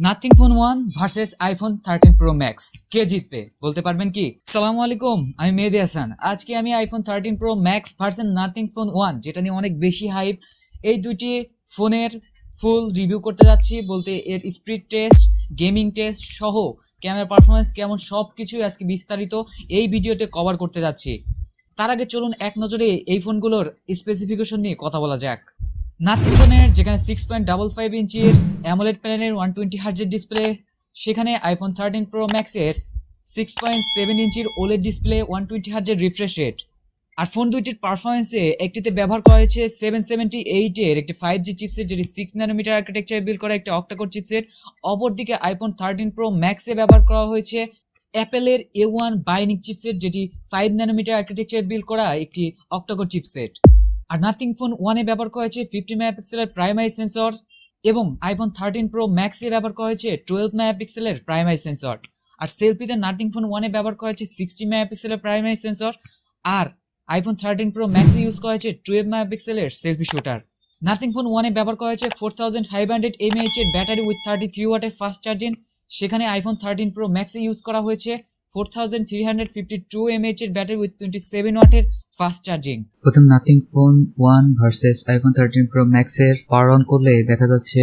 Nothing phone 1 versus iPhone 13 pro max কে জিতবে বলতে পারবেন কি? আসসালামু আলাইকুম, আমি মেহেদী হাসান। আজকে আমি iPhone 13 pro max versus nothing phone 1 যেটা নিয়ে অনেক বেশি হাইপ, এই দুটি ফোনের ফুল রিভিউ করতে যাচ্ছি। বলতে এর স্পিড টেস্ট, গেমিং টেস্ট সহ ক্যামেরা পারফরমেন্স কেমন সব কিছুই আজকে বিস্তারিত এই ভিডিওতে কভার করতে যাচ্ছি। তার আগে চলুন এক নজরে এই ফোনগুলোর স্পেসিফিকেশন নিয়ে কথা বলা যাক। নাথিং ফোনের যেখানে 6.55 ইঞ্চির অ্যামোলেড প্যানেলের 120 হার্জের ডিসপ্লে, সেখানে আইফোন 13 প্রো ম্যাক্সের 6.7 ইঞ্চির ওলেড ডিসপ্লে, 120 হার্জের রিফ্রেশ রেট। আর ফোন দুইটির পারফরমেন্সে একটিতে ব্যবহার করা হয়েছে 778 এর একটি 5G চিপসেট, যেটি 6 ন্যানোমিটার আর্কিটেকচার বিল্ড করা একটি অক্টাকোর চিপসেট। অপরদিকে আইফোন 13 প্রো ম্যাক্সে ব্যবহার করা হয়েছে অ্যাপেলের A1 বায়োনিক চিপসেট, যেটি 5 ন্যানোমিটার আর্কিটেকচার বিল্ড করা একটি অক্টাকোর চিপসেট। আর নাথিং ফোন 1 এ ব্যবহার করা হয়েছে 50 মেগাপিক্সেলের প্রাইমারি সেন্সর এবং আইফোন 13 প্রো ম্যাক্সে ব্যবহার করা হয়েছে 12 মেগাপিক্সেলের প্রাইমারি সেন্সর। আর সেলফিতে নাথিং ফোন 1 এ ব্যবহার করা হয়েছে 60 মেগাপিক্সেলের প্রাইমারি সেন্সর, আর আইফোন 13 প্রো ম্যাক্সে ইউজ করা হয়েছে 12 মেগাপিক্সেলের সেলফি শুটার। নাথিং ফোন 1 এ ব্যবহার করা হয়েছে 4500 mAh এর ব্যাটারি উইথ 33 ওয়াটের ফাস্ট চার্জিং, সেখানে আইফোন 13 প্রো ম্যাক্সে ইউজ করা হয়েছে 4352 mAh এর ব্যাটারি উইথ 27 ওয়াটের ফাস্ট চার্জিং। প্রথম nothing phone 1 versus iPhone 13 pro ম্যাক্সের পাওয়ার অন করলে দেখা যাচ্ছে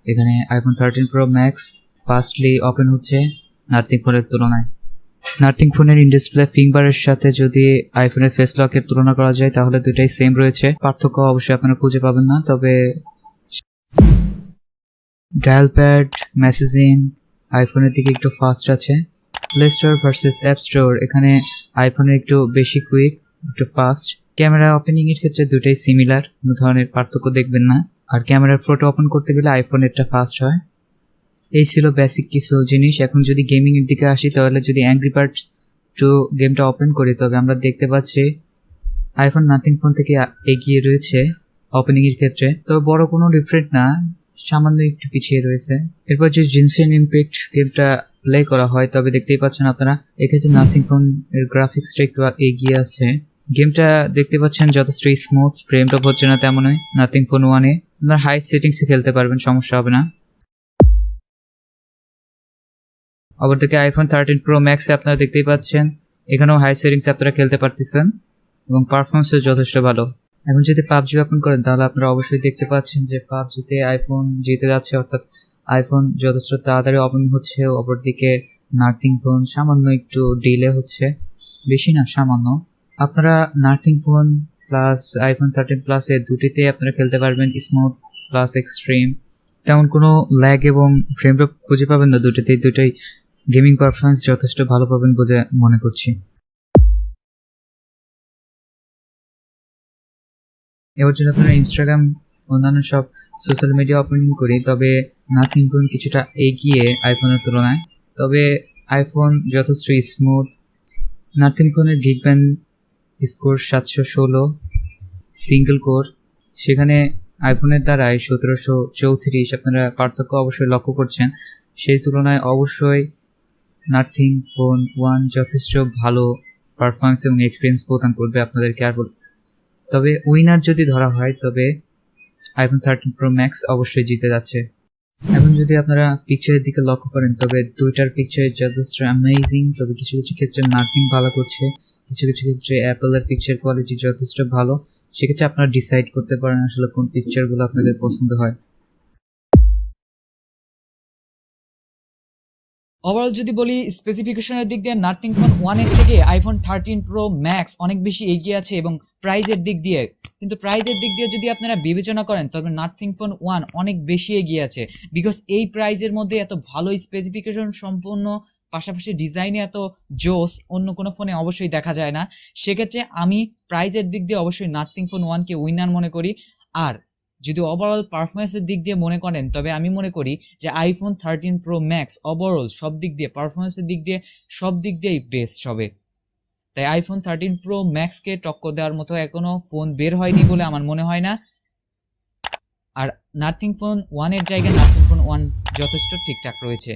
এখানে iPhone 13 pro max fastly open হচ্ছে নাথিং ফোনের তুলনায়। নাথিং ফোনের ইন ডিসপ্লে ফিঙ্গারের সাথে যদি আইফোনের ফেস লকের তুলনা করা যায় তাহলে দুটাই সেম রয়েছে, পার্থক্য অবশ্যই আপনারা খুঁজে পাবেন না। তবে ডায়াল প্যাড, মেসেজিং আইফোনের দিকে একটু ফাস্ট আছে। Play store versus app store, এখানে আইফোনের একটু বেশি কুইক, একটু ফাস্ট। ক্যামেরা ওপেনিং এর ক্ষেত্রে দুটাই সিমিলার, কোনো ধরনের পার্থক্য দেখবেন না। আর ক্যামেরার ফটো ওপেন করতে গেলে আইফোনেরটা ফাস্ট হয়। এই ছিল বেসিক কিছু জিনিস। এখন যদি গেমিং এর দিকে আসি, তাহলে যদি অ্যাংরি বার্ডস 2 গেমটা ওপেন করি, তবে আমরা দেখতে পাচ্ছি আইফোন নাথিং ফোন থেকে এগিয়ে রয়েছে ওপেনিং এর ক্ষেত্রে। তবে বড় কোনো ডিফারেন্ট না, সামান্য একটু পিছিয়ে রয়েছে। এরপর যদি জিনসেন ইমপ্যাক্ট গেমটা প্লে করা হয়, তবে দেখতেই পাচ্ছেন আপনারা এক্ষেত্রে নাথিং ফোন এর গ্রাফিক্সটা একটু এগিয়ে আছে। গেমটা দেখতে পাচ্ছেন যথেষ্ট স্মুথ, ফ্রেম ড্রপ হচ্ছে না তেমনই। নাথিং ফোন 1 এ আপনারা হাই সেটিংসে খেলতে পারবেন, সমস্যা হবে না। অপরদিকে আইফোন 13 প্রো ম্যাক্সে আপনারা দেখতেই পাচ্ছেন এখানেও হাই সেটিংসে আপনারা খেলতে পারতেছেন এবং পারফরমেন্সও যথেষ্ট ভালো। এখন যদি পাবজি ওপেন করেন, তাহলে আপনারা অবশ্যই দেখতে পাচ্ছেন যে পাবজিতে আইফোন জিতে যাচ্ছে, অর্থাৎ আইফোন যথেষ্ট তাড়াতাড়ি ওপেন হচ্ছে। অপরদিকে নাথিং ফোন সামান্য একটু ডিলে হচ্ছে, বেশি না, সামান্য। আপনারা nothing phone plus iPhone 13 plus এর দুটিতে আপনারা খেলতে পারবেন স্মুথ প্লাস এক্সট্রিম, তেমন কোনো ল্যাগ এবং ফ্রেম ড্রপ খুঁজে পাবেন না। দুটোই গেমিং পারফরমেন্স যথেষ্ট ভালো পাবেন বলে মনে করছি। এবার যদি আপনারা ইনস্টাগ্রাম অন্যান্য সব সোশ্যাল মিডিয়া ওপেনিং করি, তবে নাথিং ফোন কিছুটা এগিয়ে আইফোনের তুলনায়। তবে আইফোন যথেষ্ট স্মুথ। নাথিং ফোনের গিগব্যান্ড স্কোর 716 সিঙ্গেল কোর, সেখানে আইফোনের দ্বারাই 1734। আপনারা পার্থক্য অবশ্যই লক্ষ্য করছেন। সেই তুলনায় অবশ্যই নাথিং ফোন 1 যথেষ্ট ভালো পারফরমেন্স এবং এক্সপিরিয়েন্স প্রদান করবে আপনাদেরকে। আর তবে উইনার যদি ধরা হয়, তবে আইফোন 13 প্রো ম্যাক্স অবশ্যই জিতে যাচ্ছে। এখন যদি আপনারা পিকচারের দিকে লক্ষ্য করেন, তবে দুইটার পিকচার যথেষ্ট অ্যামেজিং। তবে কিছু কিছু ক্ষেত্রে নাথিং ভালো করছে, কিছু কিছু ক্ষেত্রে অ্যাপেলের পিকচার কোয়ালিটি যথেষ্ট ভালো। সেক্ষেত্রে আপনারা ডিসাইড করতে পারেন আসলে কোন পিকচারগুলো আপনাদের পছন্দ হয়। ওভারঅল যদি বলি স্পেসিফিকেশনের দিক দিয়ে নাথিং ফোন 1 এর থেকে আইফোন 13 প্রো ম্যাক্স অনেক বেশি এগিয়ে আছে, এবং প্রাইজের দিক দিয়ে, কিন্তু প্রাইজের দিক দিয়ে যদি আপনারা বিবেচনা করেন, তবে নাথিং ফোন 1 অনেক বেশি এগিয়ে আছে। বিকজ এই প্রাইজের মধ্যে এত ভালো স্পেসিফিকেশন সম্পূর্ণ, পাশাপাশি ডিজাইনে এত জোস অন্য কোনো ফোনে অবশ্যই দেখা যায় না। সেক্ষেত্রে আমি প্রাইজের দিক দিয়ে অবশ্যই নাথিং ফোন 1কে উইনার মনে করি। আর যদি ওভারঅল পারফরমেন্সের দিক দিয়ে মনে করেন, তবে আমি মনে করি যে আইফোন 13 প্রো ম্যাক্স ওভারঅল সব দিক দিয়ে, পারফরমেন্সের দিক দিয়ে, সব দিক দিয়েই বেস্ট হবে। তাই আইফোন 13 প্রো ম্যাক্সকে টক্কর দেওয়ার মতো এখনো ফোন বের হয়নি বলে আমার মনে হয় না। আর নাথিং ফোন 1 এর জায়গায় নাথিং ফোন 1 যথেষ্ট ঠিকঠাক রয়েছে।